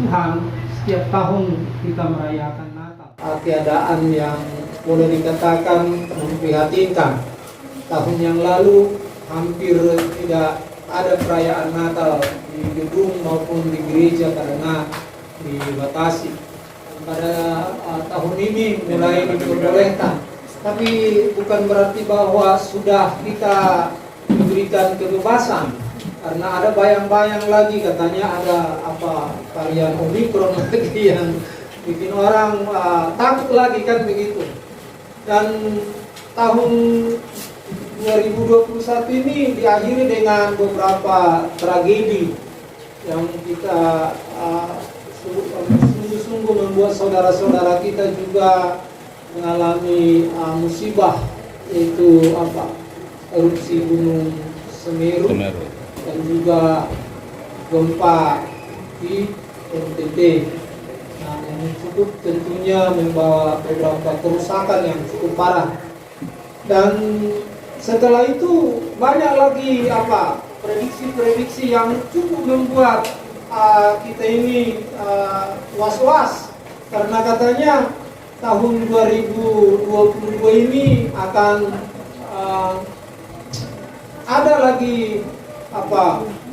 Tuhan, setiap tahun kita merayakan Natal. Keadaan yang boleh dikatakan memprihatinkan. Tahun yang lalu hampir tidak ada perayaan Natal di gedung maupun di gereja karena dibatasi. Pada tahun ini mulai diperbolehkan, tapi bukan berarti bahwa sudah kita diberikan kebebasan, karena ada bayang-bayang lagi katanya ada varian Omikron lagi yang bikin orang takut lagi kan begitu. Dan tahun 2021 ini diakhiri dengan beberapa tragedi yang kita sungguh-sungguh membuat saudara-saudara kita juga mengalami musibah, yaitu erupsi Gunung Semeru dan juga gempa di NTT. Nah, yang cukup tentunya membawa beberapa kerusakan yang cukup parah. Dan setelah itu banyak lagi prediksi-prediksi yang cukup membuat kita ini was-was, karena katanya tahun 2022 ini akan ada lagi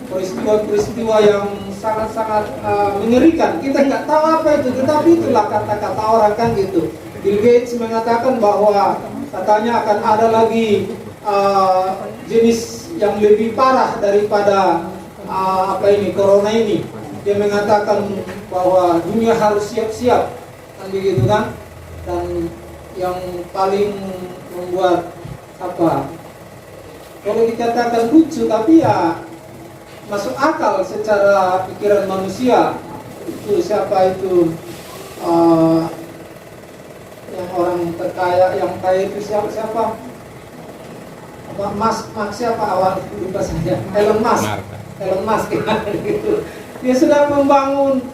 peristiwa-peristiwa yang sangat-sangat mengerikan. Kita nggak tahu apa itu, tetapi itulah kata-kata orang kan gitu. Bill Gates mengatakan bahwa katanya akan ada lagi jenis yang lebih parah daripada corona ini. Dia mengatakan bahwa dunia harus siap-siap, kan begitu kan? Dan yang paling membuat boleh dikatakan lucu, tapi ya masuk akal secara pikiran manusia. Itu siapa itu yang orang terkaya, yang kaya itu siapa? Siapa awal lupa saya. Elon Musk gitu. Dia sudah membangun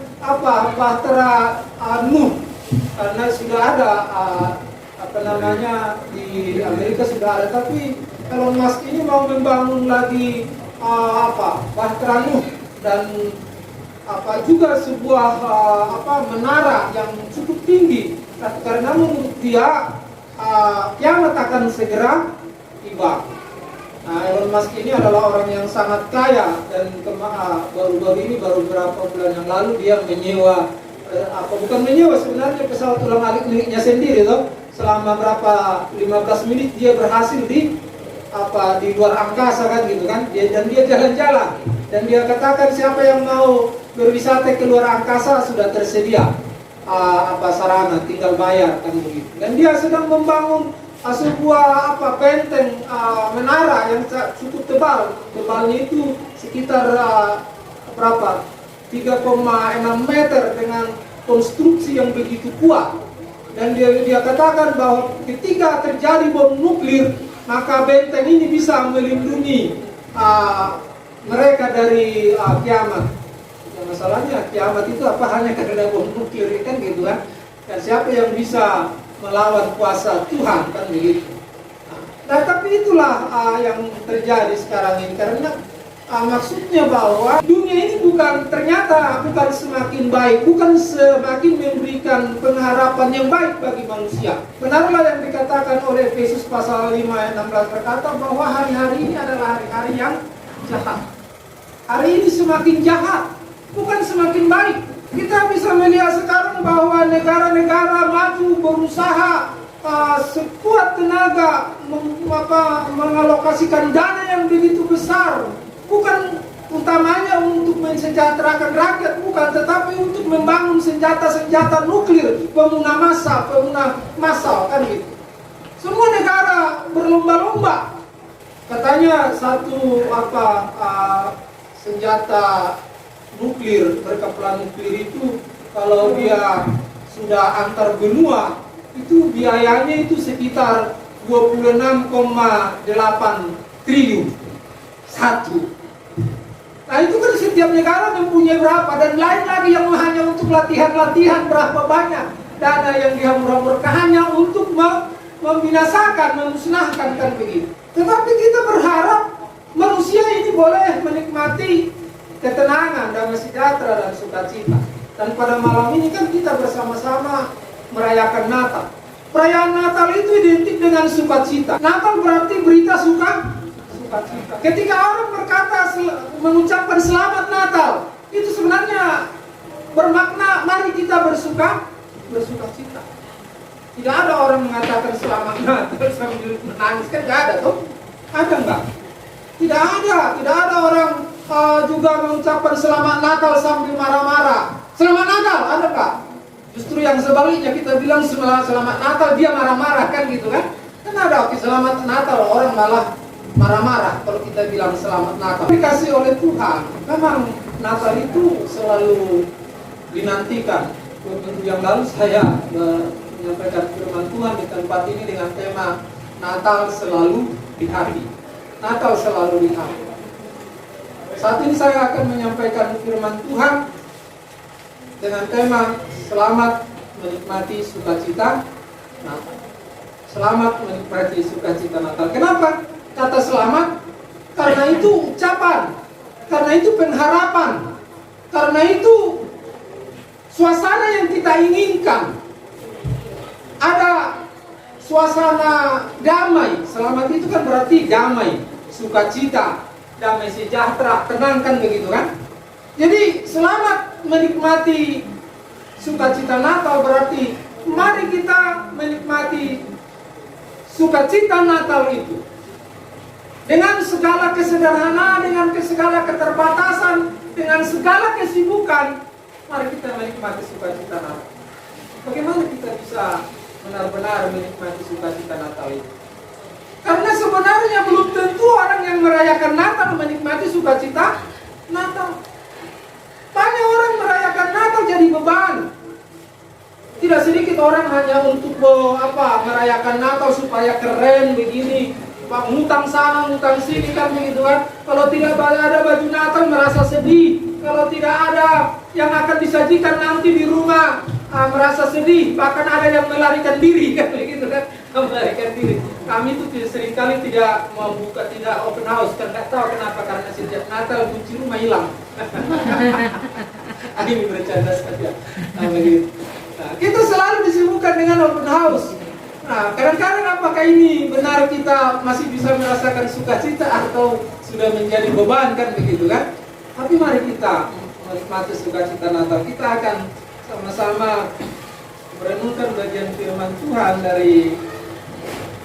bahtera Nuh, karena sudah ada di Amerika sudah ada, tapi Elon Musk ini mau membangun lagi bahtera Nuh dan juga sebuah menara yang cukup tinggi, karena menurut dia kiamat akan segera tiba. Nah, Elon Musk ini adalah orang yang sangat kaya, dan baru beberapa bulan yang lalu dia menyewa sebenarnya pesawat ulang-alik miliknya sendiri loh. Selama 15 menit dia berhasil di luar angkasa kan gitu kan. Dan dia jalan-jalan, dan dia katakan siapa yang mau berwisata ke luar angkasa sudah tersedia sarana, tinggal bayar kan begitu. Dan dia sedang membangun sebuah benteng menara yang cukup tebal. Tebalnya itu sekitar 3,6 meter dengan konstruksi yang begitu kuat. Dan dia katakan bahwa ketika terjadi bom nuklir, maka benteng ini bisa melindungi mereka dari kiamat. Ya, masalahnya kiamat itu hanya karena bom nuklir kan gitu kan. Dan siapa yang bisa melawan kuasa Tuhan kan begitu. Nah, tapi itulah yang terjadi sekarang ini, karena maksudnya bahwa dunia ini bukan semakin baik, bukan semakin memberikan pengharapan yang baik bagi manusia. Benarlah yang dikatakan oleh Efesus pasal 5 ayat 16 berkata bahwa hari-hari ini adalah hari-hari yang jahat. Hari ini semakin jahat, bukan semakin baik. Kita bisa melihat sekarang bahwa negara-negara maju berusaha sekuat tenaga mengalokasikan dana yang begitu besar, bukan utamanya untuk mensejahterakan rakyat, bukan, tetapi untuk membangun senjata-senjata nuklir, pemunah massal kan gitu. Semua negara berlomba-lomba. Katanya satu senjata nuklir, berkapal nuklir itu kalau dia sudah antar benua, itu biayanya itu sekitar 26,8 triliun satu. Nah, itu kan setiap negara mempunyai berapa, dan lain lagi yang hanya untuk latihan-latihan berapa banyak dana yang dihambur-hamburkan hanya untuk membinasakan, memusnahkan kan begitu. Tetapi kita berharap manusia ini boleh menikmati ketenangan, damai sejahtera dan sukacita. Dan pada malam ini kan kita bersama-sama merayakan Natal. Perayaan Natal itu identik dengan sukacita. Natal berarti berita sukacita. Ketika orang berkata mengucapkan selamat Natal, itu sebenarnya bermakna mari kita bersukacita. Tidak ada orang mengatakan selamat Natal sambil menangis, kan nggak ada tuh? Ada nggak? Tidak ada orang juga mengucapkan selamat Natal sambil marah-marah. Selamat Natal, ada nggak? Justru yang sebaliknya, kita bilang selamat Natal, dia marah-marah, kan gitu kan? Kan ada, oke, selamat Natal, orang malah marah-marah kalau kita bilang selamat Natal. Dikasih oleh Tuhan, memang Natal itu selalu dinantikan. Minggu yang lalu saya menyampaikan firman Tuhan di tempat ini dengan tema Natal selalu di hati. Natal selalu di hati. Saat ini saya akan menyampaikan firman Tuhan dengan tema selamat menikmati sukacita Natal. Selamat menikmati sukacita Natal. Kenapa kata selamat? Karena itu ucapan, karena itu pengharapan, karena itu suasana yang kita inginkan. Ada suasana damai. Selamat itu kan berarti damai, sukacita, damai sejahtera, tenang, kan begitu kan? Jadi selamat menikmati sukacita Natal berarti mari kita menikmati sukacita Natal itu dengan segala kesederhanaan, dengan segala keterbatasan, dengan segala kesibukan. Mari kita menikmati sukacita Natal. Bagaimana kita bisa benar-benar menikmati sukacita Natal itu? Karena sebenarnya belum tentu orang yang merayakan Natal menikmati sukacita Natal. Banyak orang merayakan Natal jadi beban. Tidak sedikit orang hanya untuk merayakan Natal supaya keren begini, ngutang sana, ngutang sini, kan begitu kan. Kalau tidak ada baju Natal merasa sedih. Kalau tidak ada yang akan disajikan nanti di rumah, merasa sedih. Bahkan ada yang melarikan diri, kan begitu kan, melarikan diri. Kami itu seringkali tidak membuka, tidak open house, karena tahu kenapa, karena setiap Natal kunci rumah hilang. Ini bercanda saja. Nah, kita selalu disibukkan dengan open house. Nah, kadang-kadang apakah ini benar kita masih bisa merasakan sukacita atau sudah menjadi beban, kan begitu kan? Tapi mari kita menikmati sukacita Natal. Kita akan sama-sama merenungkan bagian firman Tuhan dari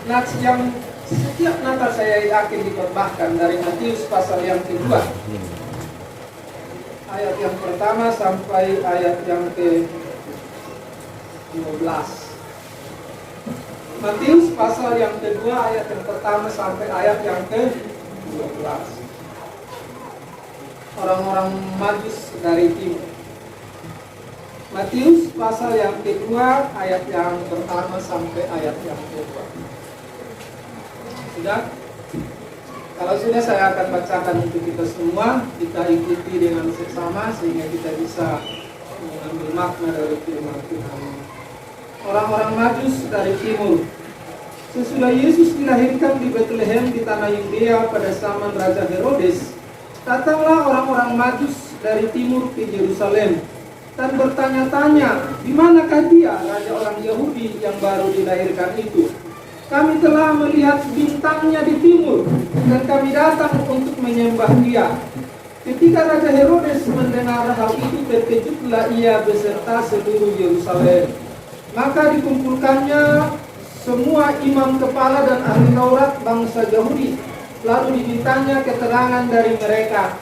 Nats yang setiap Natal saya yakin dikhotbahkan, dari Matius pasal yang kedua, ayat yang pertama sampai ayat yang ke-15. Matius pasal yang kedua ayat yang pertama sampai ayat yang ke-12. Orang-orang Majus dari timur. Matius pasal yang kedua ayat yang pertama sampai ayat yang kedua. Sudah? Kalau sudah, saya akan bacakan untuk kita semua. Kita ikuti dengan seksama sehingga kita bisa mengambil makna dari firman Tuhan. Orang-orang Majus dari timur. Sesudah Yesus dilahirkan di Bethlehem di tanah Yudea pada zaman Raja Herodes, datanglah orang-orang Majus dari timur ke Yerusalem dan bertanya-tanya, di manakah dia, raja orang Yahudi yang baru dilahirkan itu? Kami telah melihat bintangnya di timur dan kami datang untuk menyembah dia. Ketika Raja Herodes mendengar hal itu, terkejutlah ia beserta seluruh Yerusalem. Maka dikumpulkannya semua imam kepala dan ahli Taurat bangsa Yahudi. Lalu dimintanya keterangan dari mereka,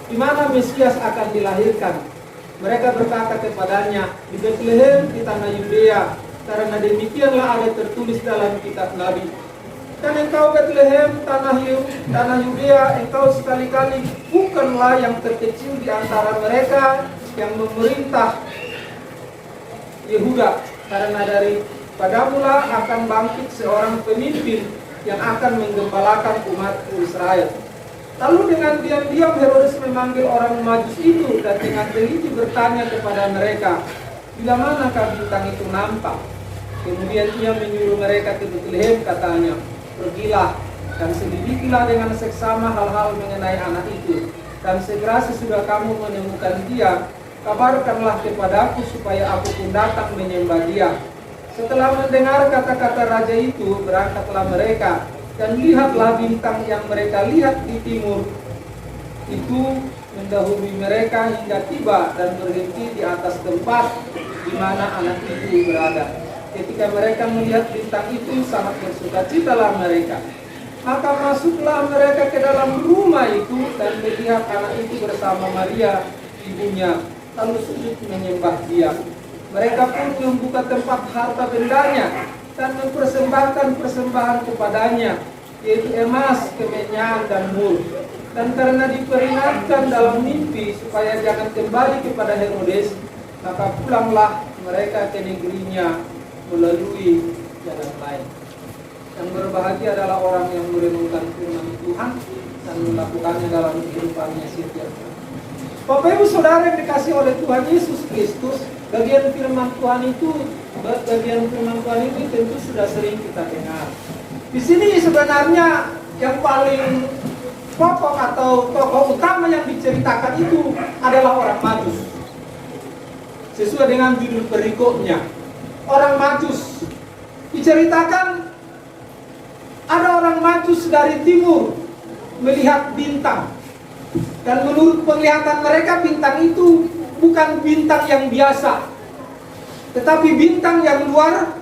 di mana Mesias akan dilahirkan. Mereka berkata kepadanya, di Bethlehem di tanah Yudea, karena demikianlah ada tertulis dalam kitab Nabi. Dan engkau Bethlehem tanah Yudea, engkau sekali-kali bukanlah yang terkecil di antara mereka yang memerintah Yehuda, karena dari padamulah akan bangkit seorang pemimpin yang akan menggembalakan umat Israel. Lalu dengan diam-diam Herodes memanggil orang Majus itu dan dengan teliti bertanya kepada mereka, bila manakah bintang itu nampak? Kemudian ia menyuruh mereka ke Bethlehem, katanya, pergilah dan selidikilah dengan seksama hal-hal mengenai anak itu. Dan segera sesudah kamu menemukan dia, kabarkanlah kepadaku supaya aku pun datang menyembah Dia. Setelah mendengar kata-kata raja itu, berangkatlah mereka, dan lihatlah bintang yang mereka lihat di timur itu mendahului mereka hingga tiba dan berhenti di atas tempat di mana anak itu berada. Ketika mereka melihat bintang itu, sangat bersukacitalah mereka. Maka masuklah mereka ke dalam rumah itu dan melihat anak itu bersama Maria, ibunya, lalu sujud menyembah Dia. Mereka pun membuka tempat harta bendanya dan mempersembahkan persembahan kepadanya, yaitu emas, kemenyan, dan mur. Dan karena diperingatkan dalam mimpi supaya jangan kembali kepada Herodes, maka pulanglah mereka ke negerinya melalui jalan lain. Yang berbahagia adalah orang yang merenungkan firman Tuhan dan melakukannya dalam kehidupannya setiap hari. Bapak Ibu Saudara yang dikasih oleh Tuhan Yesus Kristus, bagian firman Tuhan itu tentu sudah sering kita dengar. Di sini sebenarnya yang paling pokok atau tokoh utama yang diceritakan itu adalah orang Majus. Sesuai dengan judul perikopnya, orang Majus. Diceritakan ada orang Majus dari timur melihat bintang. Dan menurut penglihatan mereka, bintang itu bukan bintang yang biasa, tetapi bintang yang luar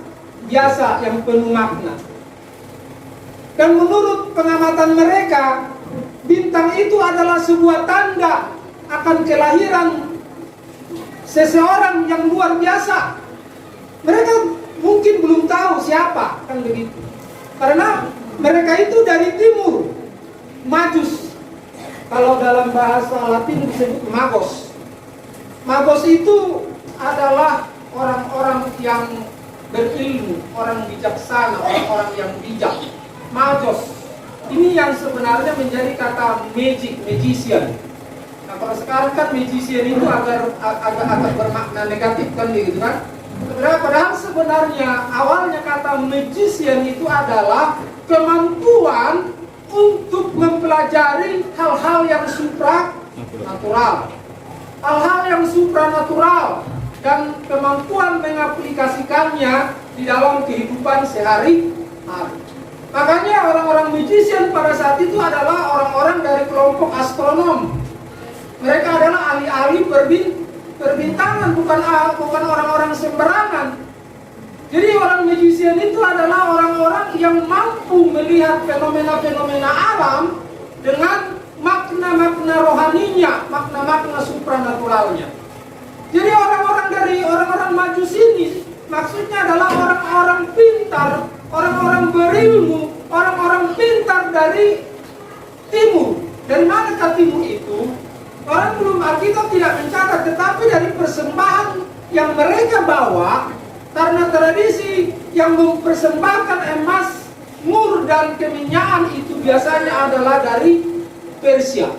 biasa, yang penuh makna. Dan menurut pengamatan mereka, bintang itu adalah sebuah tanda akan kelahiran seseorang yang luar biasa. Mereka mungkin belum tahu siapa, kan begitu. Karena mereka itu dari timur, Majus. Kalau dalam bahasa Latin disebut magos. Magos itu adalah orang-orang yang berilmu, orang bijaksana, orang-orang yang bijak. Magos ini yang sebenarnya menjadi kata magician. Nah, kalau sekarang kan magician itu agak bermakna negatif kan gitu kan. Padahal sebenarnya awalnya kata magician itu adalah kemampuan untuk mempelajari hal-hal yang supranatural. Hal-hal yang supranatural dan kemampuan mengaplikasikannya di dalam kehidupan sehari-hari. Makanya orang-orang magician pada saat itu adalah orang-orang dari kelompok astronom. Mereka adalah ahli-ahli perbintangan, bukan orang-orang sembarangan. Jadi orang magician itu adalah orang-orang yang mampu melihat fenomena-fenomena alam dengan makna-makna rohaninya, makna-makna supranaturalnya. Jadi orang-orang Majus ini maksudnya adalah orang-orang pintar, orang-orang berilmu, orang-orang pintar dari timur. Dari manakah timur itu? Orang belum Alkitab tidak mencatat, tetapi dari persembahan yang mereka bawa. Karena tradisi yang mempersembahkan emas, mur, dan kemenyan itu biasanya adalah dari Persia.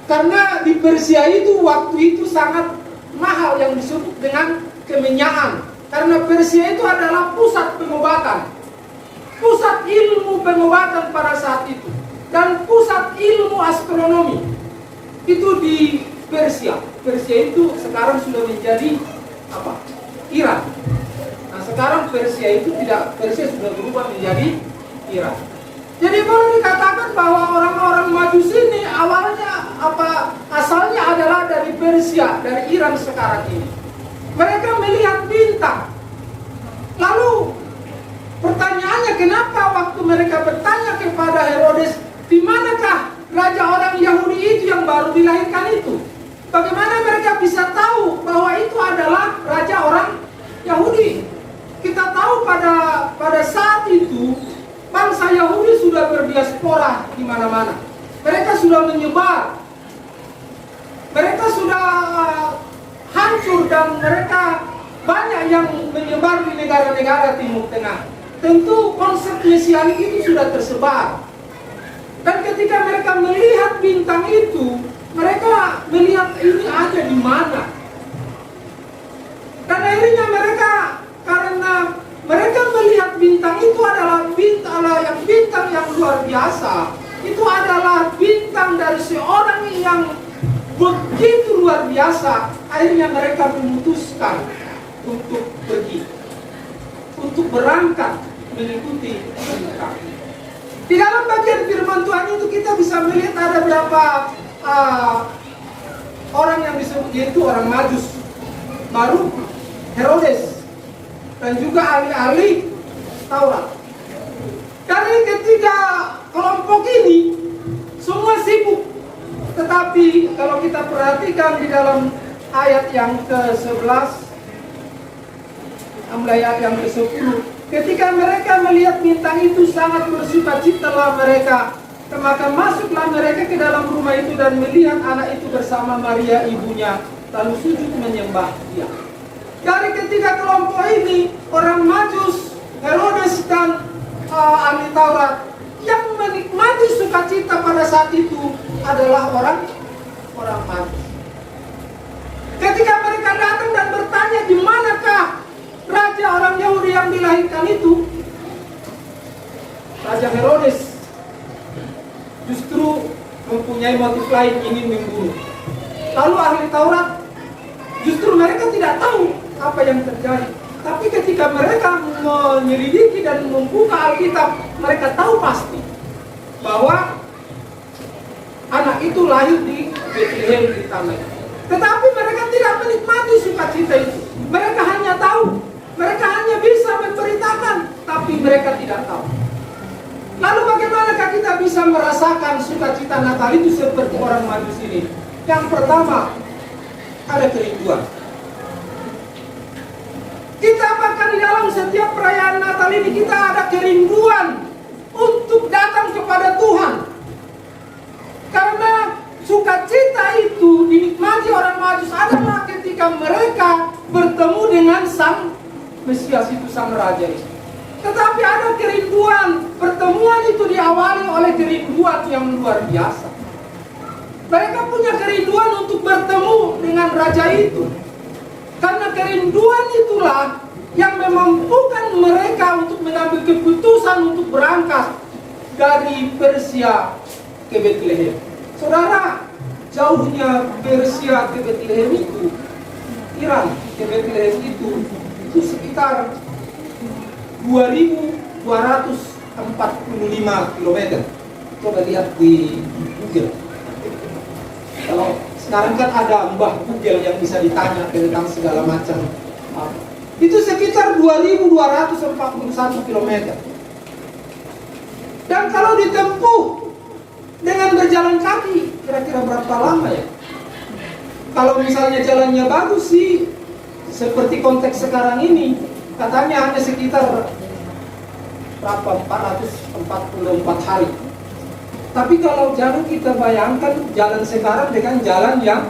Karena di Persia itu waktu itu sangat mahal yang disebut dengan kemenyan. Karena Persia itu adalah pusat pengobatan, pusat ilmu pengobatan pada saat itu, dan pusat ilmu astronomi itu di Persia. Persia itu sekarang sudah menjadi apa? Iran. Nah, sekarang Persia sudah berubah menjadi Iran. Jadi boleh dikatakan bahwa orang-orang Majus ini asalnya adalah dari Persia, dari Iran sekarang ini. Mereka melihat bintang. Lalu pertanyaannya, kenapa waktu mereka bertanya kepada Herodes, di manakah raja orang Yahudi itu yang baru dilahirkan itu? Bagaimana mereka bisa tahu bahwa itu adalah raja orang Yahudi? Kita tahu pada saat itu bangsa Yahudi sudah berdiaspora di mana-mana. Mereka sudah menyebar. Mereka sudah hancur dan mereka banyak yang menyebar di negara-negara Timur Tengah. Tentu konsep mesianik itu sudah tersebar. Dan ketika mereka melihat bintang itu, mereka melihat ini ada di mana. Dan akhirnya karena mereka melihat bintang itu adalah bintang yang luar biasa. Itu adalah bintang dari seorang yang begitu luar biasa. biasa, akhirnya mereka memutuskan untuk pergi, untuk berangkat mengikuti perintah. Di dalam bagian firman Tuhan itu kita bisa melihat ada berapa orang yang disebut yaitu orang Majus, baru Herodes, dan juga ahli-ahli Taurat. Dari ketiga kelompok ini semua sibuk. Tetapi kalau kita perhatikan di dalam ayat yang ke-11, ayat yang ke-10, ketika mereka melihat bintang itu sangat bersukacitalah mereka, maka masuklah mereka ke dalam rumah itu dan melihat anak itu bersama Maria ibunya, lalu sujud menyembah dia. Dari ketiga kelompok ini, orang Majus, Herodes, dan ahli Taurat, yang menikmati sukacita pada saat itu adalah orang Majus. Ketika mereka datang dan bertanya di manakah raja orang Yahudi yang dilahirkan itu, Raja Herodes justru mempunyai motif lain, ingin membunuh. Lalu ahli Taurat justru mereka tidak tahu apa yang terjadi. Tapi ketika mereka menyelidiki dan membuka Alkitab, mereka tahu pasti bahwa anak itu lahir di Bethlehem di tanah. Tetapi mereka tidak menikmati sukacita itu. Mereka hanya tahu, mereka hanya bisa memberitakan, tapi mereka tidak tahu. Lalu bagaimanakah kita bisa merasakan sukacita Natal itu seperti orang Majus ini? Yang pertama, ada kerinduan. Kita bahkan di dalam setiap perayaan Natal ini kita ada kerinduan untuk datang kepada Tuhan. Karena sukacita itu dinikmati orang Majus adalah ketika mereka bertemu dengan Sang Mesias itu, Sang Raja itu. Tetapi ada kerinduan, pertemuan itu diawali oleh kerinduan yang luar biasa. Mereka punya kerinduan untuk bertemu dengan Raja itu. Karena kerinduan itulah yang memampukan mereka untuk mengambil keputusan untuk berangkat dari Persia ke Bethlehem. Saudara, jauhnya Persia ke Bethlehem itu, Iran ke Bethlehem itu sekitar 2.245 km. Coba lihat di Google. Kalau sekarang kan ada Mbah Google yang bisa ditanya tentang segala macam. Itu sekitar 2.241 km. Dan kalau ditempuh dengan berjalan kaki, kira-kira berapa lama ya? Kalau misalnya jalannya bagus sih, seperti konteks sekarang ini, katanya hanya sekitar berapa? 444 hari. Tapi kalau jangan kita bayangkan jalan sekarang dengan jalan yang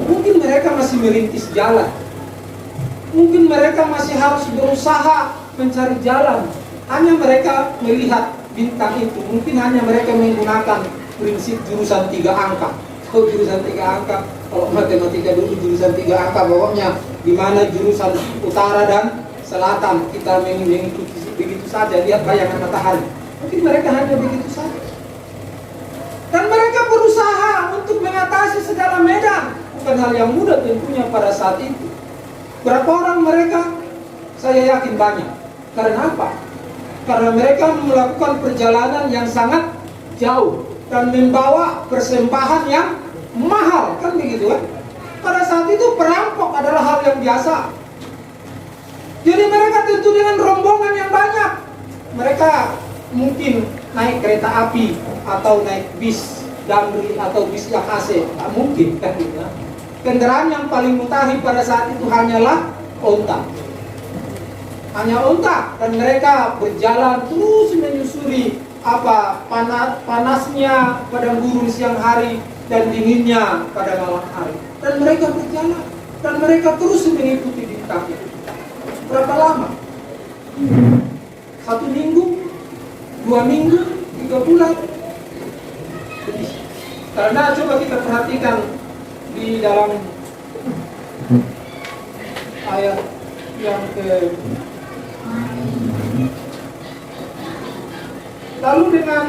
mungkin mereka masih merintis jalan. Mungkin mereka masih harus berusaha mencari jalan. Hanya mereka melihat bintang itu. Mungkin hanya mereka menggunakan prinsip jurusan 3 angka. Oh, jurusan 3 angka. Kalau matematika dulu jurusan 3 angka, pokoknya di mana jurusan utara dan selatan kita mengikuti begitu saja, lihat bayangan matahari. Mungkin mereka hanya begitu saja. Dan mereka berusaha untuk mengatasi segala medan. Bukan hal yang mudah tentunya pada saat itu. Berapa orang mereka? Saya yakin banyak. Karena apa? Karena mereka melakukan perjalanan yang sangat jauh dan membawa persembahan yang mahal, kan begitu kan? Pada saat itu perampok adalah hal yang biasa. Jadi mereka tentu dengan rombongan yang banyak. Mereka mungkin naik kereta api atau naik bis Damri atau bis yang AC, tak mungkin kan gitu. Kendaraan yang paling mutakhir pada saat itu hanyalah onta. Hanya onta, dan mereka berjalan terus menyusuri panasnya padang gurun siang hari dan dinginnya pada malam hari. Dan mereka berjalan dan mereka terus mengikuti bintang itu. Berapa lama? 1 minggu, 2 minggu, 3 bulan. Karena coba kita perhatikan di dalam ayat yang ke lalu dengan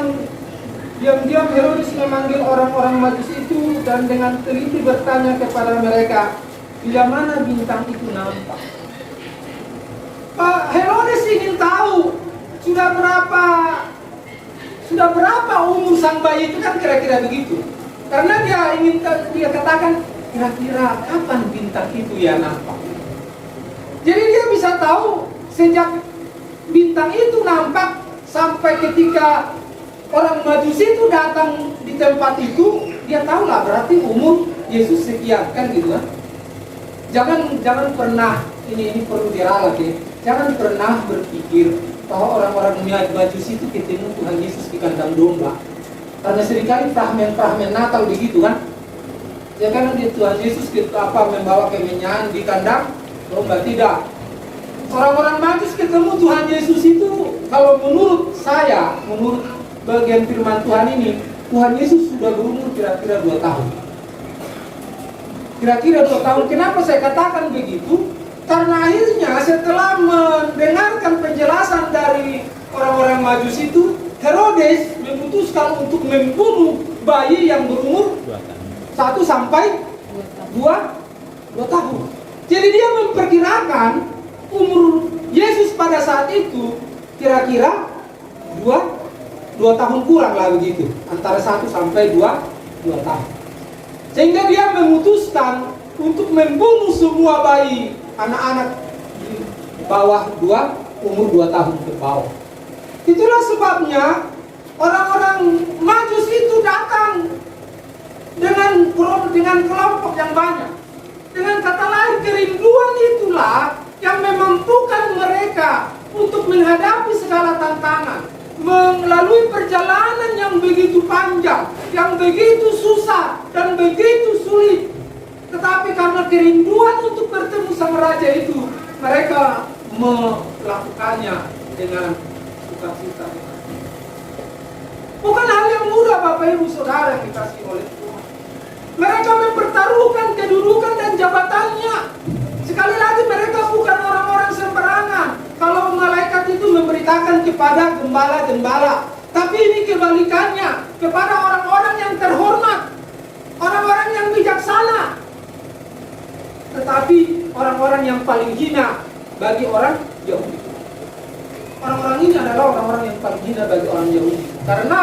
Diam-diam Herodes memanggil orang-orang Majus itu dan dengan teliti bertanya kepada mereka, bila mana bintang itu nampak. Pak Herodes ingin tahu sudah berapa umur sang bayi itu, kan kira-kira begitu. Karena dia katakan kira-kira kapan bintang itu ya nampak. Jadi dia bisa tahu sejak bintang itu nampak sampai ketika orang Majus itu datang di tempat itu, dia tahu lah berarti umur Yesus sekian, kan gitu kan. Jangan pernah, ini perlu diralat ya. Jangan pernah berpikir bahwa orang-orang Majus itu ketemu Tuhan Yesus di kandang domba. Karena seringkali fragmen-fragmen Natal begitu kan. Ya kan Tuhan Yesus membawa kemenyan di kandang domba, tidak. Orang-orang Majus ketemu Tuhan Yesus itu, kalau menurut saya, menurut bagian firman Tuhan ini, Tuhan Yesus sudah berumur kira-kira 2 tahun. Kira-kira 2 tahun. Kenapa saya katakan begitu? Karena akhirnya setelah mendengarkan penjelasan dari orang-orang Majus itu, Herodes memutuskan untuk membunuh bayi yang berumur 1 sampai 2 tahun. Jadi dia memperkirakan umur Yesus pada saat itu kira-kira 2 tahun kurang lah begitu, antara 1 sampai 2 tahun. Sehingga dia memutuskan untuk membunuh semua bayi anak-anak di bawah umur 2 tahun ke bawah. Itulah sebabnya orang-orang Majus itu datang dengan kelompok yang banyak. Dengan kata lain, kerinduan itulah yang memampukan mereka untuk menghadapi segala tantangan, melalui perjalanan yang begitu panjang, yang begitu susah dan begitu sulit. Tetapi karena kerinduan untuk bertemu sang raja itu, mereka melakukannya dengan sukacita. Bukan hal yang mudah, Bapak Ibu Saudara yang dikasihi oleh Tuhan. Mereka mempertaruhkan kedudukan dan jabatannya. Sekali lagi, mereka bukan orang-orang sembarangan. Kalau malaikat itu memberitakan kepada gembala-gembala, tapi ini kebalikannya, kepada orang-orang yang terhormat, orang-orang yang bijaksana. Tetapi orang-orang yang paling hina bagi orang Yahudi. Orang-orang ini adalah orang-orang yang paling hina bagi orang Yahudi. Karena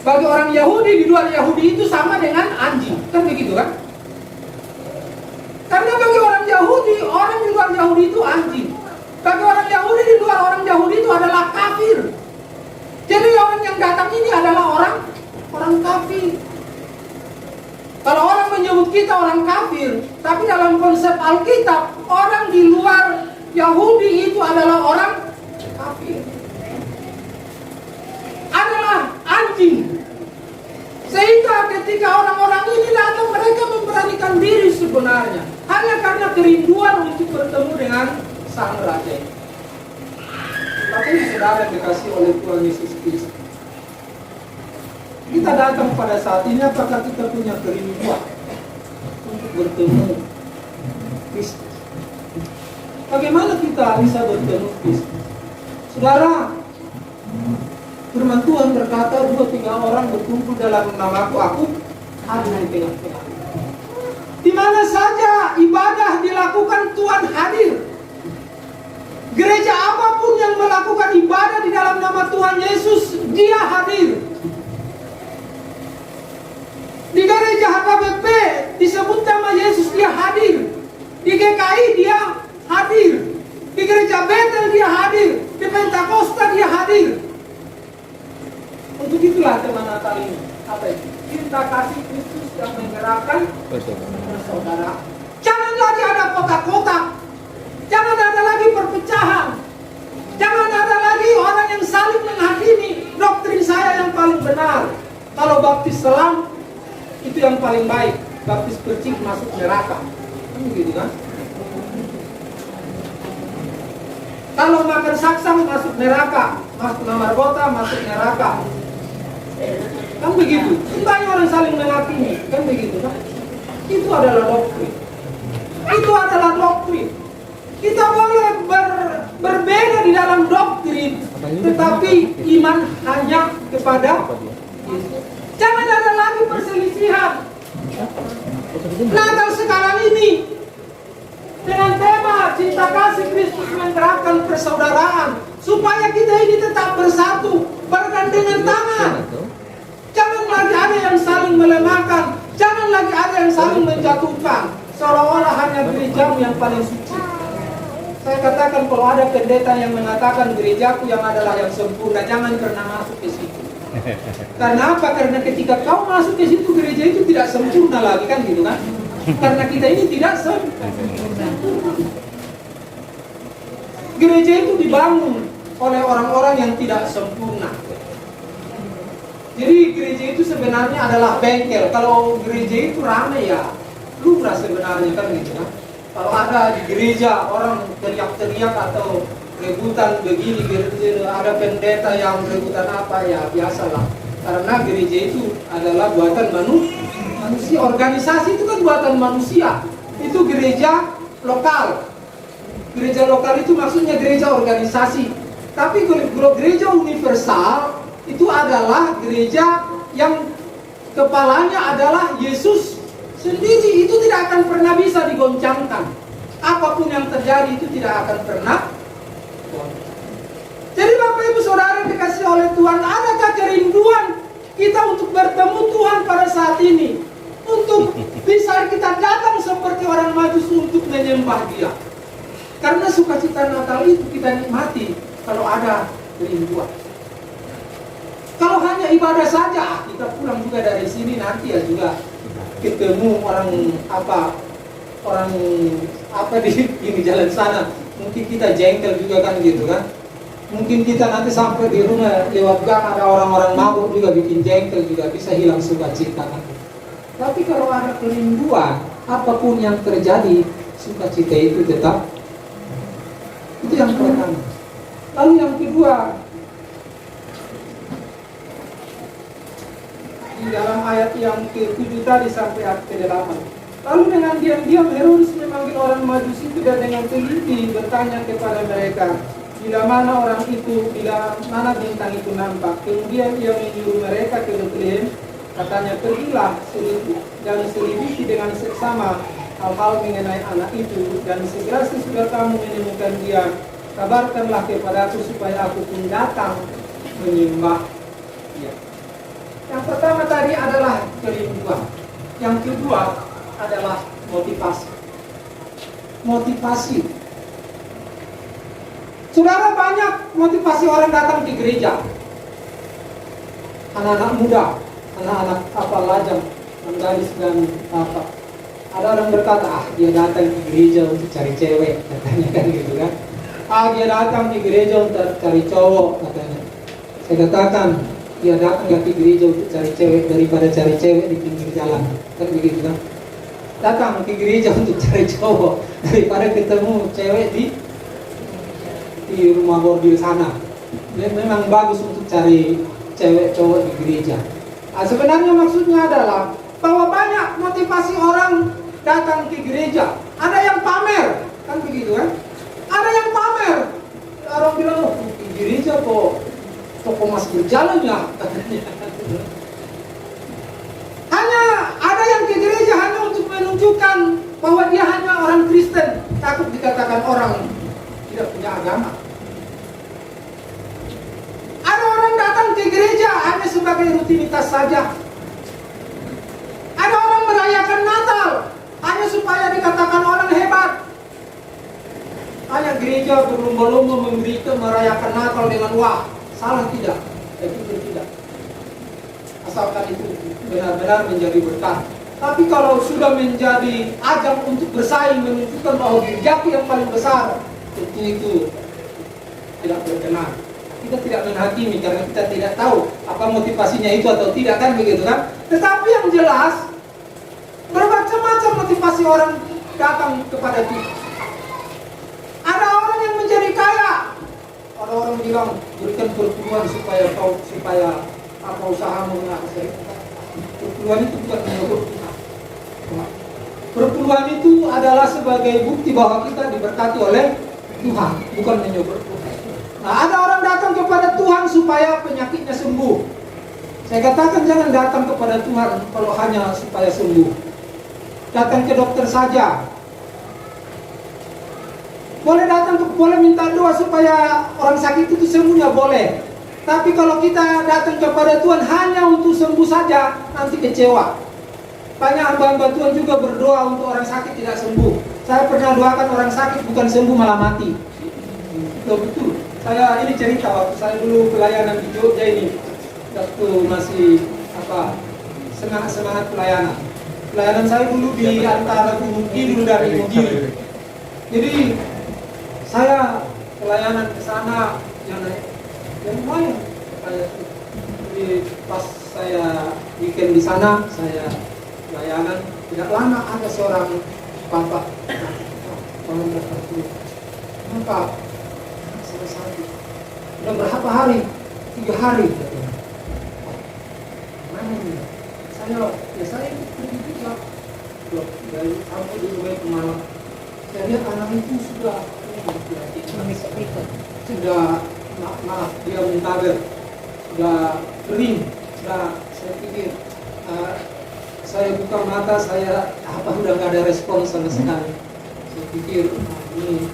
bagi orang Yahudi, di luar Yahudi itu sama dengan anjing. Kan begitu kan? Karena bagi orang Yahudi, orang di luar Yahudi itu anjing. Bagi orang Yahudi, di luar orang Yahudi itu adalah kafir. Jadi orang yang datang ini adalah orang kafir. Kalau orang menyebut kita orang kafir, tapi dalam konsep Alkitab, orang di luar Yahudi itu adalah orang kafir, adalah anjing. Sehingga ketika orang-orang ini datang, mereka memberanikan diri sebenarnya hanya karena kerinduan untuk bertemu dengan sang raja. Tapi saudara dikasih oleh Tuhan Yesus Kristus, kita datang pada saat ini, apakah kita punya kerinduan untuk bertemu Kristus? Bagaimana kita bisa bertemu Kristus? Saudara, firman Tuhan berkata, 2-3 orang berkumpul dalam namaku, aku ada di tengah-tengah. Di mana saja ibadah dilakukan, Tuhan hadir. Gereja apapun yang melakukan ibadah di dalam nama Tuhan Yesus, Dia hadir. Di gereja HKBP disebut nama Yesus, Dia hadir. Di GKI Dia hadir. Di gereja Betel Dia hadir. Di Pentakosta Dia hadir. Untuk itulah tema Natal ini. Apa itu? Cinta kasih Kristus yang menggerakkan saudara. Jangan lagi ada kotak-kotak. Jangan ada lagi perpecahan. Jangan ada lagi orang yang saling menghakimi. Doktrin saya yang paling benar. Kalau baptis selam, itu yang paling baik. Baptis percik masuk neraka. Begitu kan? Kalau makan saksang masuk neraka, masuk narkoba masuk neraka. Kan begitu. Banyak orang saling menghakimi. Kan begitu kan? Itu adalah doktrin. Itu adalah doktrin. Kita boleh berbeda di dalam doktrin, tetapi iman hanya kepada Jangan ada lagi perselisihan. Natal sekarang ini dengan tema cinta kasih Kristus menggerakkan persaudaraan, supaya kita ini tetap bersatu, bergandengan tangan. Jangan lagi ada yang saling melemahkan, jangan lagi ada yang saling menjatuhkan, seolah-olah hanya gerejamu yang paling suci. Saya katakan, kalau ada pendeta yang mengatakan gerejaku yang adalah yang sempurna, jangan pernah masuk ke situ. Karena apa? Karena ketika kau masuk ke situ, gereja itu tidak sempurna lagi, kan gitu kan? Karena kita ini tidak sempurna. Gereja itu dibangun oleh orang-orang yang tidak sempurna. Jadi gereja itu sebenarnya adalah bengkel. Kalau gereja itu ramai ya lumrah sebenarnya, kan gitu kan? Kalau ada di gereja orang teriak-teriak atau rebutan begini, ada pendeta yang rebutan apa, ya biasalah. Karena gereja itu adalah buatan manusia. Organisasi itu kan buatan manusia. Itu gereja lokal. Gereja lokal itu maksudnya gereja organisasi. Tapi kalau gereja universal itu adalah gereja yang kepalanya adalah Yesus sendiri. Itu tidak akan pernah bisa digoncangkan. Apapun yang terjadi itu tidak akan pernah. Jadi Bapak Ibu Saudara dikasih oleh Tuhan, adakah kerinduan kita untuk bertemu Tuhan pada saat ini? Untuk bisa kita datang seperti orang Majus untuk menyembah Dia. Karena sukacita Natal itu kita nikmati kalau ada kerinduan. Kalau hanya ibadah saja, kita pulang juga dari sini nanti ya juga ketemu orang apa di jalan sana. Mungkin kita jengkel juga kan gitu kan. Mungkin kita nanti sampai di rumah lewat gang ada orang-orang mabuk juga bikin jengkel, juga bisa hilang sukacita kan. Tapi kalau ada kerinduan, apapun yang terjadi, sukacita itu tetap. Itu yang pertama. Lalu yang kedua, di dalam ayat yang ke-7 tadi sampai ayat ke-8. Lalu dengan diam-diam Herodes memanggil orang Majus itu dan dengan teliti bertanya kepada mereka, bila mana orang itu, bila mana bintang itu nampak. Kemudian ia menyuruh mereka ke Betlehem, katanya, pergilah dan selidiki dengan seksama hal-hal mengenai anak itu, dan segera sesudah kamu menemukan dia, kabarkanlah kepadaku supaya aku pun datang menyembah dia. Yang pertama tadi adalah kerinduan. Yang kedua adalah motivasi. Motivasi. Saudara, banyak motivasi orang datang ke gereja. Anak-anak muda, anak-anak lajang, menggalis dan apa. Ada orang berkata, dia datang ke gereja untuk cari cewek, katanya kan gitu kan. Dia datang ke gereja untuk cari cowok, katanya. Saya katakan, dia datang ke gereja untuk cari cewek daripada cari cewek di pinggir jalan, kan begitu kan. Datang ke gereja untuk cari cowok daripada ketemu cewek di rumah bordil sana. Memang bagus untuk cari cewek cowok di gereja. Sebenarnya maksudnya adalah bahwa banyak motivasi orang datang ke gereja. Ada yang pamer, kan begitu kan? Ada yang pamer. Orang bilang, oh, di gereja kok toko mas berjalan ya, katanya. Hanya ada yang ke gereja hanya untuk menunjukkan bahwa dia hanya orang Kristen, takut dikatakan orang tidak punya agama. Ada orang datang ke gereja hanya sebagai rutinitas saja. Ada orang merayakan Natal hanya supaya dikatakan orang hebat. Hanya gereja berlomba-lomba merayakan Natal dengan wah, salah tidak? Itu tidak. Asalkan itu benar-benar menjadi berkat. Tapi kalau sudah menjadi ajang untuk bersaing, menunjukkan bahwa gerejaku yang paling besar, tentu itu tidak berkenan. Kita tidak menghakimi karena kita tidak tahu apa motivasinya itu atau tidak, kan begitu kan? Tetapi yang jelas, bermacam-macam motivasi orang datang kepada Tuhan. Ada orang yang menjadi kaya. Ada orang bilang, berikan perpuluhan supaya apa usahamu mengakhiri. Perpuluhan itu bukan menyebut Tuhan. Perpuluhan itu adalah sebagai bukti bahwa kita diberkati oleh Tuhan, bukan menyebut Tuhan. Nah, ada orang datang kepada Tuhan supaya penyakitnya sembuh. Saya katakan jangan datang kepada Tuhan kalau hanya supaya sembuh. Datang ke dokter saja. Boleh datang, boleh minta doa supaya orang sakit itu sembuhnya boleh. Tapi kalau kita datang kepada Tuhan hanya untuk sembuh saja, nanti kecewa. Banyak hamba-hamba Tuhan juga berdoa untuk orang sakit tidak sembuh. Saya pernah doakan orang sakit bukan sembuh malah mati. Betul. Saya ini cerita waktu saya dulu pelayanan di Jogja ini, waktu masih semangat pelayanan. Pelayanan saya dulu di antara Gunung Kidul dan Gunung Kidul. Jadi saya pelayanan ke sana yang lumayan. Jadi pas saya weekend di sana, saya pelayanan, tidak lama ada seorang bapak, tolong berkata, kenapa saya sakit? Sudah berapa hari? 3 hari. Mana ini? Saya pergi juga. Dari sampai di rumah ke malam. Saya lihat anak itu sudah maaf dia muntaber, sudah kering. Saya pikir saya buka mata, saya udah nggak ada respon sama sekali. Saya pikir ini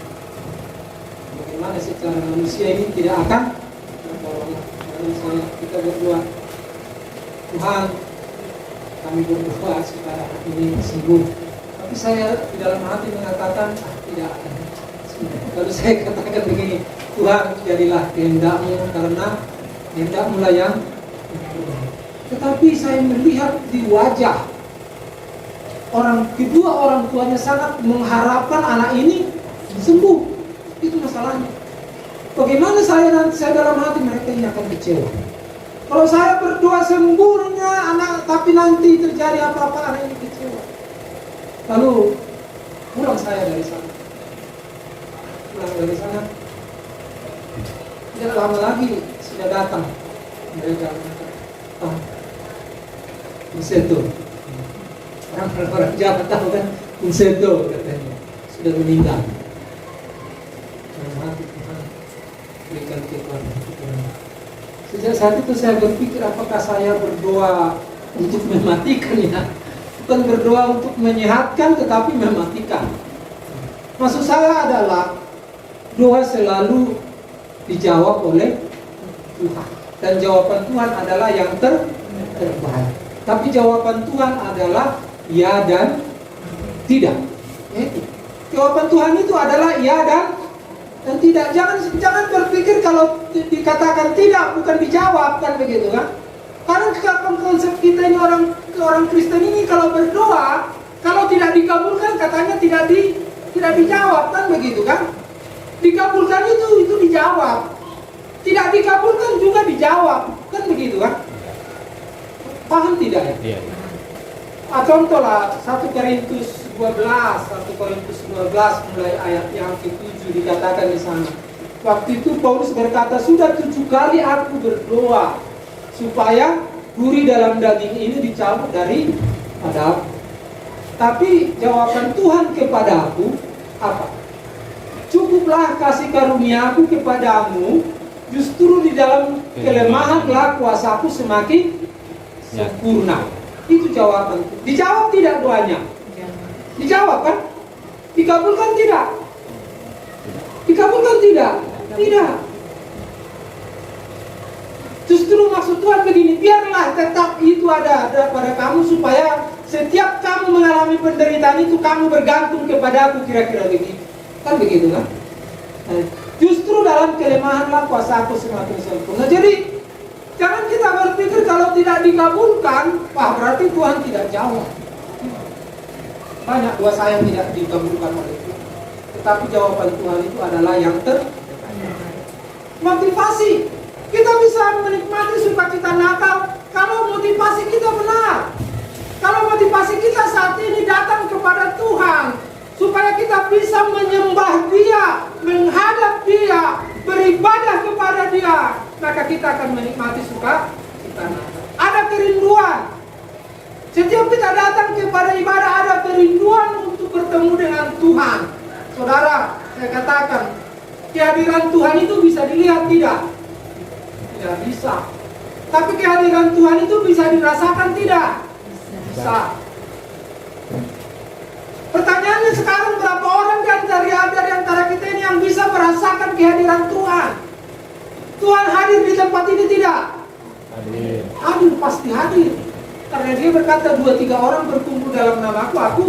bagaimana secara manusia ini tidak akan tertolong. Lalu kita berdoa, Tuhan, kami berdoa supaya ini sembuh. Tapi saya di dalam hati mengatakan tidak akan. Lalu saya katakan begini, Tuhan jadilah kehendak-Mu karena kehendak-Mu lah yang. Tetapi saya melihat di wajah kedua orang tuanya sangat mengharapkan anak ini sembuh. Itu masalahnya. Bagaimana saya dalam hati mereka ini akan kecewa. Kalau saya berdoa sembuhnya anak, tapi nanti terjadi apa-apa anak ini kecewa. Lalu pulang saya dari sana. Tidak lama lagi sudah datang mereka. Inseto. Orang Jawa tahu kan, Inseto katanya sudah meninggal. Mati Tuhan berikan kekuatan. Sejak saat itu saya berpikir apakah saya berdoa untuk mematikan ya, bukan berdoa untuk menyehatkan tetapi mematikan. Maksud saya adalah doa selalu dijawab oleh Tuhan dan jawaban Tuhan adalah yang terbaik. Tapi jawaban Tuhan adalah ya dan tidak. Jawaban Tuhan itu adalah ya dan tidak. Jangan berpikir kalau dikatakan tidak bukan dijawab, kan begitu kan? Karena konsep kita ini orang Kristen ini kalau berdoa, kalau tidak dikabulkan katanya tidak dijawab, kan begitu kan? Dikabulkan itu dijawab. Tidak dikabulkan juga dijawab, kan begitu kan? Paham tidak ya? Contohlah 1 Korintus 12 mulai ayat yang ke-7 dikatakan di sana. Waktu itu Paulus berkata, sudah 7 kali aku berdoa supaya duri dalam daging ini dicabut dari padaku. Tapi jawaban Tuhan kepada aku apa? Cukuplah kasih karuniaku kepadamu, justru di dalam kelemahanlah kuasaku semakin sempurna. Itu jawaban. Dijawab tidak doanya? Dijawab kan? Dikabulkan tidak? Dikabulkan tidak? Tidak. Justru maksud Tuhan begini, biarlah tetap itu ada pada kamu supaya setiap kamu mengalami penderitaan itu kamu bergantung kepada aku, kira-kira begitu. Kan begitu kan? Justru dalam kelemahanlah kuasa aku semakin sempurna. Jadi jangan kita berpikir kalau tidak dikabulkan, wah berarti Tuhan tidak jawab. Banyak doa saya tidak dikabulkan oleh Tuhan. Tetapi jawaban Tuhan itu adalah yang motivasi. Kita bisa menikmati sukacita Natal kalau motivasi kita benar. Kalau motivasi kita saat ini datang kepada Tuhan, supaya kita bisa menyembah Dia, menghadap Dia, beribadah kepada Dia, maka kita akan menikmati sukacita Natal. Ada kerinduan. Setiap kita datang kepada ibadah ada kerinduan untuk bertemu dengan Tuhan. Saudara, saya katakan, kehadiran Tuhan itu bisa dilihat tidak? Tidak bisa. Tapi kehadiran Tuhan itu bisa dirasakan tidak? Bisa. Pertanyaannya sekarang, berapa orang dari antara kita ini yang bisa merasakan kehadiran Tuhan? Tuhan hadir di tempat ini tidak? Hadir. Hadir, pasti hadir. Karena dia berkata 2-3 orang berkumpul dalam namaku, aku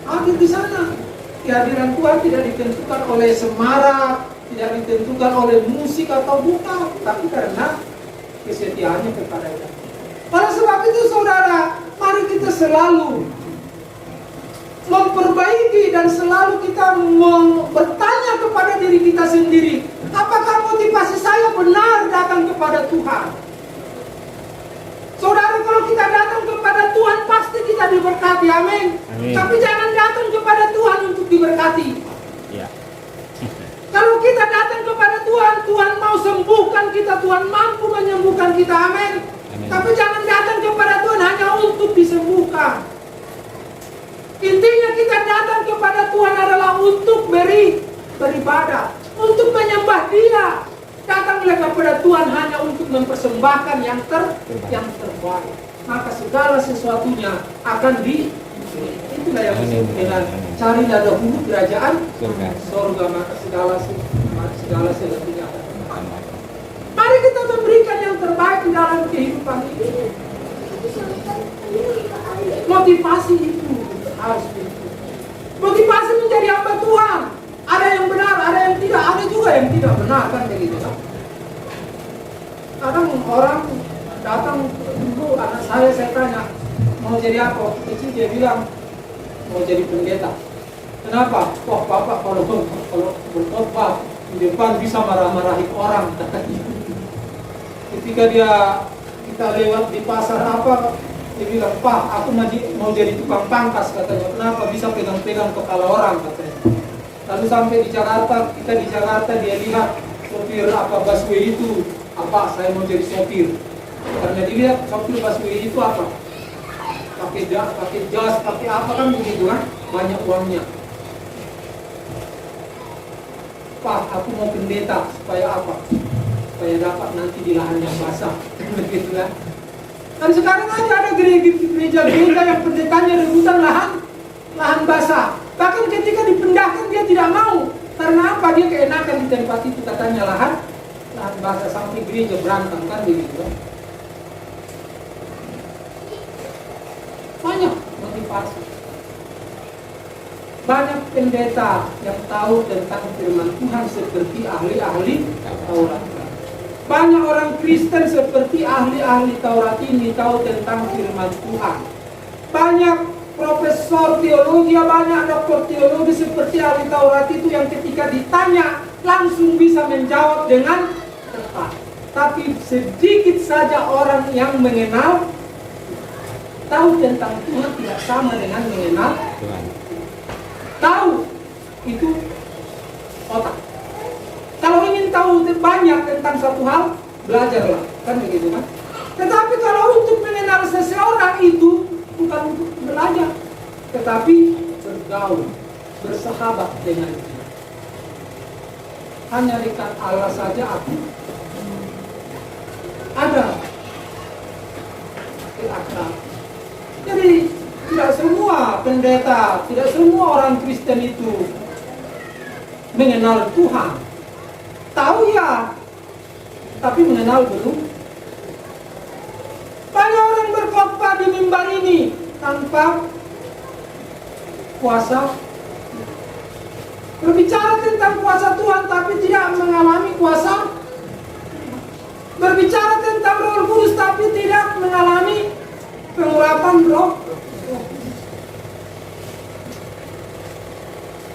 hadir di sana. Kehadiran Tuhan tidak ditentukan oleh semarak, tidak ditentukan oleh musik atau bukan, tapi karena kesetiaannya kepada Dia. Oleh sebab itu saudara, mari kita selalu memperbaiki dan selalu kita bertanya kepada diri kita sendiri, apakah motivasi saya benar datang kepada Tuhan? Saudara, kalau kita datang kepada Tuhan pasti kita diberkati, amin. Tapi jangan datang kepada Tuhan untuk diberkati. Ya. Kalau kita datang kepada Tuhan, Tuhan mau sembuhkan kita, Tuhan mampu menyembuhkan kita, amin. Tapi jangan datang kepada Tuhan hanya untuk disembuhkan. Intinya kita datang kepada Tuhan adalah untuk beribadah, untuk menyembah Dia. Datanglah kepada Tuhan hanya untuk mempersembahkan yang terbaik. Maka segala sesuatunya akan itulah yang disebut dengan carilah dahulu kerajaan surga, maka segala selebihnya. Mari kita memberikan yang terbaik dalam kehidupan ini. Motivasi itu harus begitu. Motivasi menjadi hamba Tuhan. Ada yang benar, ada yang tidak, ada juga yang tidak benar, kan begitu kan? Kadang orang datang dulu, anak saya tanya mau jadi apa? Kecil dia bilang mau jadi pendeta. Kenapa? Wah bapak kalau berkhotbah di depan bisa marah-marahin orang, katanya. Ketika kita lewat di pasar apa, dia bilang, Pak, aku mau jadi tukang pangkas, katanya. Kenapa? Bisa pegang-pegang kepala orang, katanya. Lalu sampai di Jakarta, dia lihat sopir busway itu, saya mau jadi sopir. Karena dilihat sopir busway itu apa? Pakai jas, pakai apa kan begitu kan? Banyak uangnya. Pak, aku mau pendeta, supaya apa? Supaya dapat nanti di lahan yang basah. Begitu kan? Dan sekarang aja ada gereja yang pendetanya rebutan lahan basah. Bahkan ketika dipindahkan dia tidak mau. Karena apa? Dia keenakan di tempat itu, katanya lahan basah, sampai gereja berantem kan begitu kan. Banyak motivasi. Banyak pendeta yang tahu tentang firman Tuhan seperti ahli-ahli Taurat. Banyak orang Kristen seperti ahli-ahli Taurat ini tahu tentang firman Tuhan. Banyak profesor teologi, banyak doktor teologi seperti ahli Taurat itu yang ketika ditanya langsung bisa menjawab dengan tepat. Tapi sedikit saja orang yang mengenal, tahu tentang Tuhan tidak sama dengan mengenal Tuhan. Tahu itu otak. Kalau ingin tahu banyak tentang satu hal, belajarlah, kan begitu kan? Tetapi kalau untuk mengenal seseorang itu bukan untuk belajar, tetapi bergaul, bersahabat dengan dia. Hanya dekat Allah saja aku ada akrab. Jadi tidak semua pendeta, tidak semua orang Kristen itu mengenal Tuhan. Tahu ya, tapi mengenal belum. Banyak orang berkhotbah di mimbar ini tanpa kuasa. Berbicara tentang kuasa Tuhan tapi tidak mengalami kuasa. Berbicara tentang Roh Kudus tapi tidak mengalami pengurapan Roh.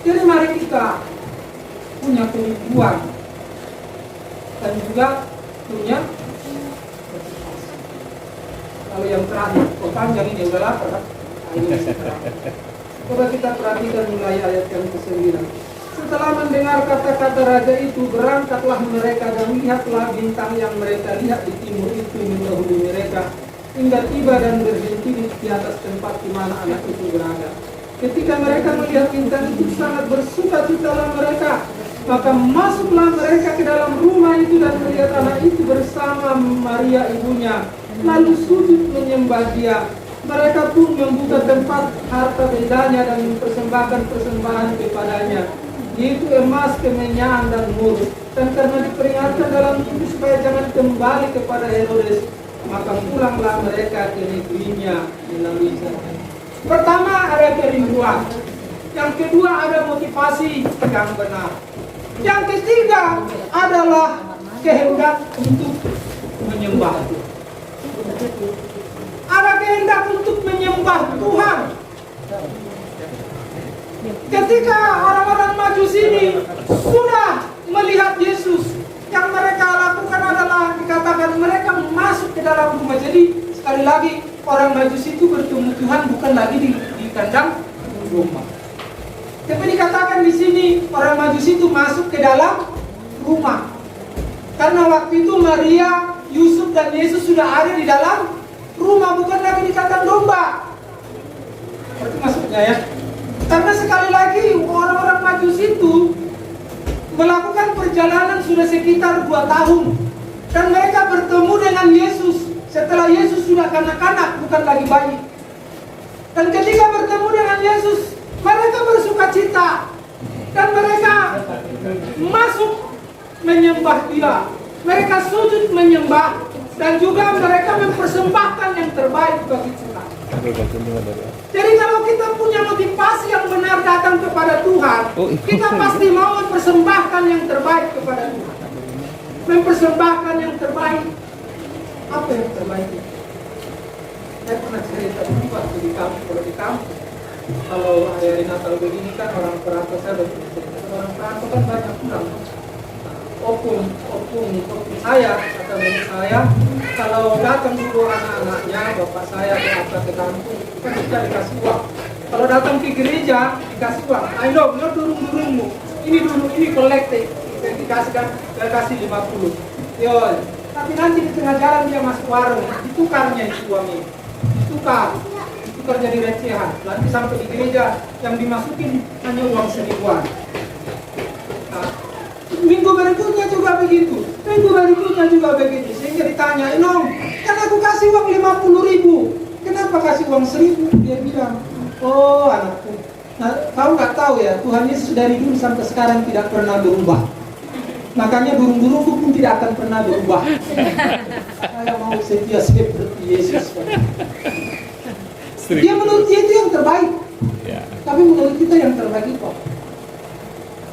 Jadi mari kita punya kerinduan dan juga punya motivasi. Lalu yang terakhir, panjang ini udah lapar kan? Coba kita perhatikan mulai ayat yang ke-9. Setelah mendengar kata-kata raja itu, berangkatlah mereka dan lihatlah bintang yang mereka lihat di timur itu mendahului mereka, hingga tiba dan berhenti di atas tempat di mana anak itu berada. Ketika mereka melihat bintang itu, sangat bersukacitalah mereka. Maka masuklah mereka ke dalam rumah itu dan melihat anak itu bersama Maria ibunya, lalu sujud menyembah dia. Mereka pun membuka tempat harta bendanya dan mempersembahkan persembahan kepadanya, yaitu emas, kemenyan, dan mur. Dan karena diperingatkan dalam itu supaya jangan kembali kepada Herodes, maka pulanglah mereka ke negerinya melalui jalan. Pertama ada kerinduan, yang kedua ada motivasi yang benar, yang ketiga adalah kehendak untuk menyembah. Ada kehendak untuk menyembah Tuhan. Ketika orang-orang Majusi ini sudah melihat Yesus, yang mereka lakukan adalah dikatakan mereka masuk ke dalam rumah. Jadi sekali lagi orang Majusi itu bertemu Tuhan bukan lagi di kandang rumah. Tapi dikatakan di sini orang Majusi itu masuk ke dalam rumah. Karena waktu itu Maria, Yusuf dan Yesus sudah ada di dalam rumah, bukan lagi di kandang domba. Berarti maksudnya ya. Karena sekali lagi orang-orang Majusi itu melakukan perjalanan sudah sekitar 2 tahun. Dan mereka bertemu dengan Yesus setelah Yesus sudah kanak-kanak, bukan lagi bayi. Dan ketika bertemu dengan Yesus, mereka bersuka cita. Dan mereka masuk menyembah dia. Mereka sujud menyembah. Dan juga mereka mempersembahkan yang terbaik bagi Tuhan. Jadi kalau kita punya motivasi yang benar datang kepada Tuhan, kita pasti mau mempersembahkan yang terbaik kepada Tuhan. Mempersembahkan yang terbaik. Apa yang terbaik? Saya pernah cerita dulu waktu di kampung. Kalau di kampung, kalau hari Natal begini kan orang perantau, saya udah cerita, orang perantau kan banyak pulang. Opung saya kata bapak saya, kalau datang dulu anak-anaknya, bapak saya ke kampung, kan kita dikasih uang. Kalau datang ke gereja dikasih uang. Ayo lo durung-durungmu, ini dulu, ini kolektif, dikasihkan, kasih 50. Yo, tapi nanti di tengah jalan dia masuk warung, ditukarnya itu uang ini, ditukar jadi recehan. Nanti sampai di gereja yang dimasukin hanya uang 1000-an. Minggu berikutnya juga begitu, minggu berikutnya juga begitu. Sehingga ditanya, Nom, kan aku kasih uang 50.000, kenapa kasih uang 1.000? Dia bilang, oh anakku, nah, kau nggak tahu ya, Tuhan Yesus dari dulu sampai sekarang tidak pernah berubah. Makanya burung-burungku pun tidak akan pernah berubah. Saya mau setia seperti Yesus. Dia menurut dia itu yang terbaik, tapi menurut kita yang terbaik kok.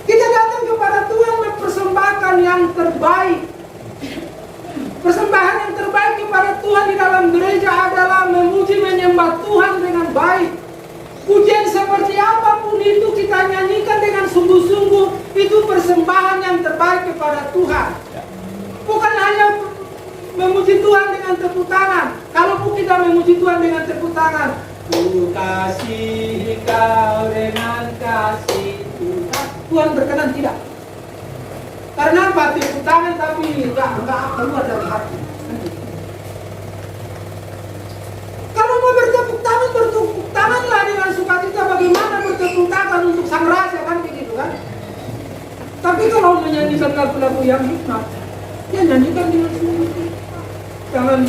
Kita datang kepada Tuhan mempersembahkan yang terbaik. Persembahan yang terbaik kepada Tuhan di dalam gereja adalah memuji menyembah Tuhan dengan baik. Pujian seperti apapun itu kita nyanyikan dengan sungguh-sungguh, itu persembahan yang terbaik kepada Tuhan. Bukan hanya memuji Tuhan dengan tepuk tangan. Kalaupun kita memuji Tuhan dengan tepuk tangan, ku kasih kau dengan kasih Tuhan, Tuhan berkenan tidak. Karena apa? Tepuk tangan tapi enggak keluar dari hati. Kalau mau bertepuk tanganlah dengan sukacita. Bagaimana bertepuk tangan untuk sang raja kan begitu kan? Tapi kalau menyanyikan lagu-lagu yang hikmat, ya nyanyikan dengan sungguh. Jangan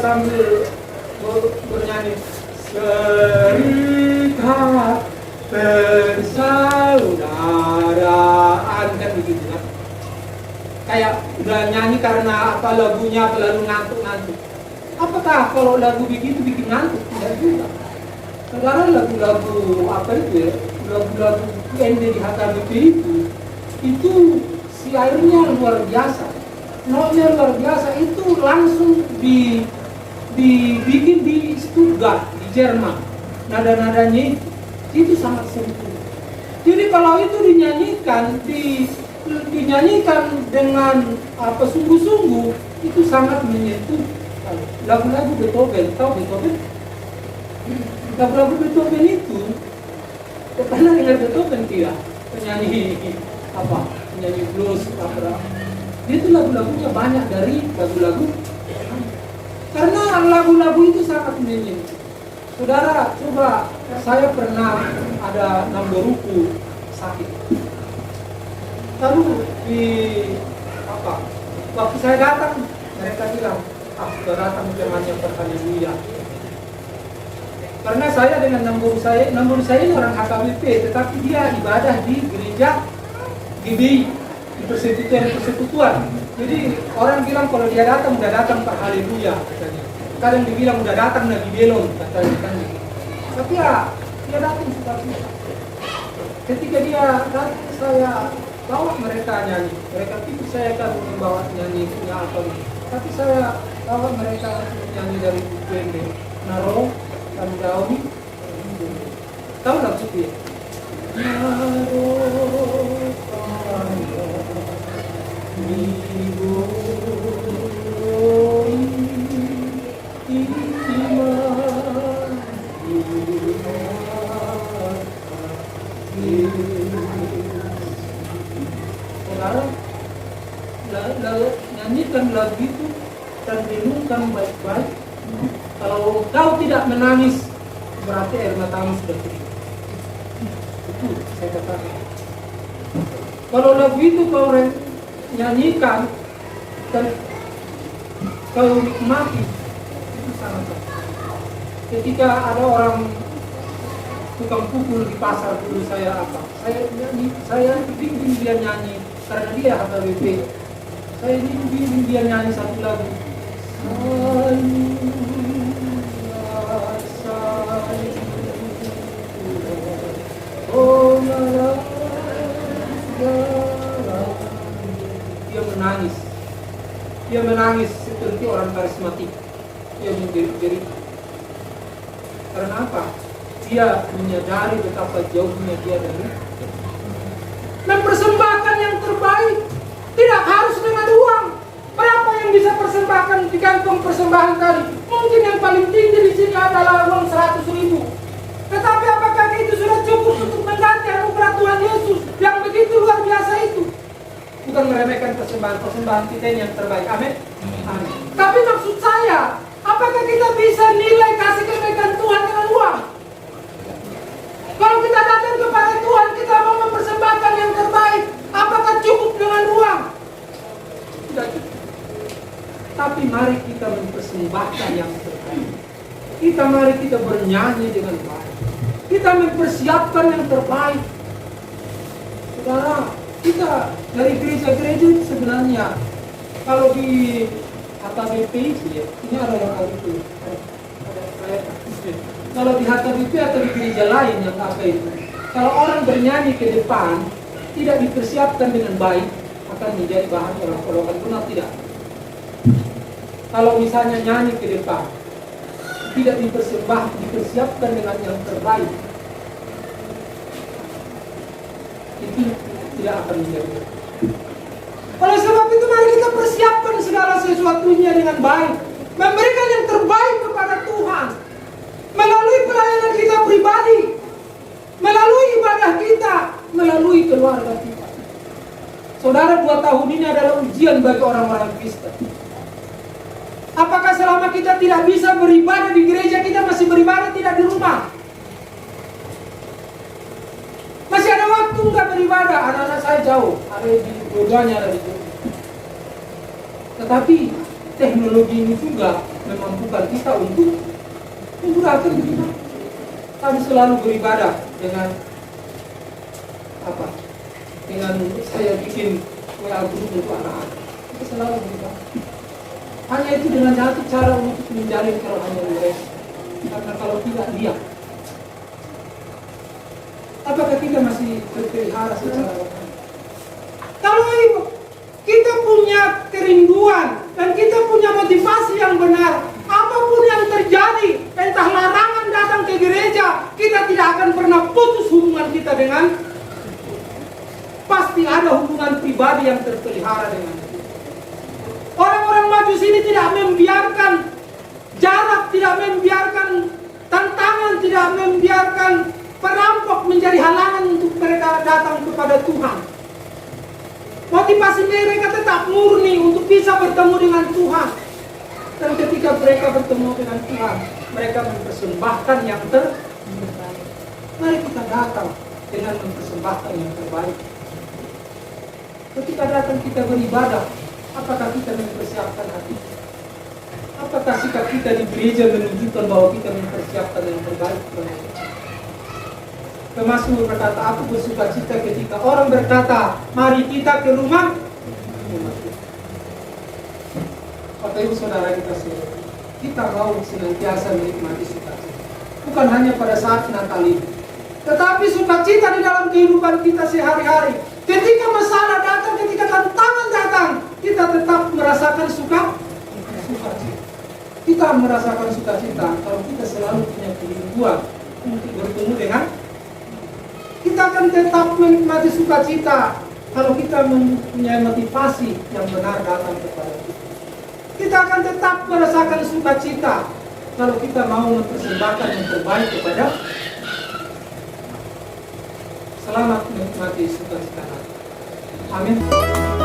sambil bernyanyi serikat persaudaraan kan begitu kan? Kayak udah nyanyi karena apa lagunya lalu ngantuk-ngantuk. Apakah kalau lagu begitu bikin ngantuk? Tidak juga. Saudara, lagu-lagu apa itu ya? Lagu-lagu UND di HKBP itu siarnya luar biasa, notnya luar biasa. Itu langsung dibikin di Stuttgart di Jerman. Nada-nadanya itu sangat sempurna. Jadi kalau itu dinyanyikan dengan apa sungguh-sungguh, itu sangat menyentuh. Lagu-lagu Beethoven, tahu Beethoven? Lagu-lagu Beethoven itu, pernah dengar Beethoven tidak? Penyanyi apa? Penyanyi blues apa? Dia itu lagu-lagunya banyak dari lagu-lagu, karena lagu-lagu itu sangat menyentuh. Saudara, coba, saya pernah ada namboruku sakit. Lalu di apa? Waktu saya datang, mereka bilang, sudah datang zaman yang berhaleluya. Karena saya dengan nambur saya ini orang HKBP, tetapi dia ibadah di gereja GBI, di persekutuan. Jadi orang bilang kalau dia datang, udah datang berhaleluya katanya. Kadang dibilang udah datang Nabi Belon katanya. Tapi ya, dia datang suka-suka. Ketika dia datang, saya bawa mereka nyanyi. Mereka pikir saya akan membawa nyanyi punya apa ini. Tapi saya bawa mereka nyanyi dari Bukwende, Naro, Tandawi. Tahu nggak Supi? Naro, Tandawi, Saudara, nyanyikan lagu itu dan renungkan baik-baik. Kalau kau tidak menangis, berarti air matamu sudah cukup. Itu saya katakan. Kalau lagu itu kau nyanyikan dan kau nikmati, itu sangat baik. Ketika ada orang tukang pukul di pasar dulu saya bimbing dia nyanyi karena dia HKBP. Saya bimbing dia nyanyi satu lagu. Dia menangis seperti orang karismatik. Dia menjerit-jerit. Karena apa? Dia menyadari betapa jauhnya dia dari mempersembahkan yang terbaik. Tidak harus dengan uang. Berapa yang bisa persembahkan di kantong persembahan tadi? Mungkin yang paling tinggi di sini adalah uang 100.000. Tetapi apakah itu sudah cukup untuk mengganti anugerah Tuhan Yesus yang begitu luar biasa itu? Bukan meremehkan persembahan kita ini yang terbaik. Amin. Amin. Tapi maksud saya, apakah kita bisa nilai kasih kebaikan Tuhan dengan uang? Kalau kita datang kepada Tuhan, kita mau mempersembahkan yang terbaik, apakah cukup dengan uang? Tidak cukup. Tapi mari kita mempersembahkan yang terbaik. Mari kita bernyanyi dengan baik. Kita mempersiapkan yang terbaik. Saudara, kita dari gereja-gereja itu sebenarnya, kalau di HKBP itu ya, ini ada yang itu. Kalau di HKBP atau di gereja lain yang apa itu, kalau orang bernyanyi ke depan tidak dipersiapkan dengan baik, akan menjadi bahan olok-olokan. Benar tidak? Kalau misalnya nyanyi ke depan tidak dipersiapkan dengan yang terbaik, itu tidak akan menjadi. Oleh sebab itu mari kita persiapkan segala sesuatunya dengan baik, memberikan yang terbaik kepada Tuhan melalui pelayanan kita pribadi, melalui ibadah kita, melalui keluarga kita. Saudara, 2 tahun ini adalah ujian bagi orang-orang Kristen. Apakah selama kita tidak bisa beribadah di gereja, kita masih beribadah tidak di rumah? Masih ada waktu nggak beribadah? Anak-anak saya jauh, ada di dua-duanya ada di Jogja. Tetapi teknologi ini juga memampukan kita untuk memudahkan kita. Kami selalu beribadah dengan apa? Dengan saya bikin WA group untuk anak-anak. Kita selalu beribadah. Hanya itu dengan satu cara untuk menjalin kerohanian mereka. Karena kalau tidak diam, apakah kita masih terpelihara secara rohani? Kalau kita punya kerinduan dan kita punya motivasi yang benar, apapun yang terjadi, entah larangan datang ke gereja, kita tidak akan pernah putus hubungan kita dengan. Pasti ada hubungan pribadi yang terpelihara dengan. Orang-orang Majus ini tidak membiarkan jarak, tidak membiarkan tantangan, tidak membiarkan perampok menjadi halangan untuk mereka datang kepada Tuhan. Motivasi mereka tetap murni untuk bisa bertemu dengan Tuhan. Dan ketika mereka bertemu dengan Tuhan, mereka mempersembahkan yang terbaik. Mari kita datang dengan mempersembahkan yang terbaik. Ketika datang kita beribadah, apakah kita mempersiapkan hati? Apakah sikap kita di gereja menunjukkan bahwa kita mempersiapkan yang terbaik? Pemasmur berkata, aku bersuka cita ketika orang berkata, mari kita ke rumah. Bapak Ibu Saudara kita mau senantiasa menikmati sukacita. Bukan hanya pada saat Natal ini, tetapi sukacita di dalam kehidupan kita sehari-hari. Ketika masalah datang, ketika tantangan datang, kita tetap merasakan sukacita. Kita merasakan sukacita kalau kita selalu punya kerinduan untuk bertemu dengan. Kita akan tetap menikmati sukacita kalau kita mempunyai motivasi yang benar datang kepada kita. Kita akan tetap merasakan sukacita kalau kita mau mempersembahkan yang terbaik kepada. Selamat menikmati sukacita. Amin.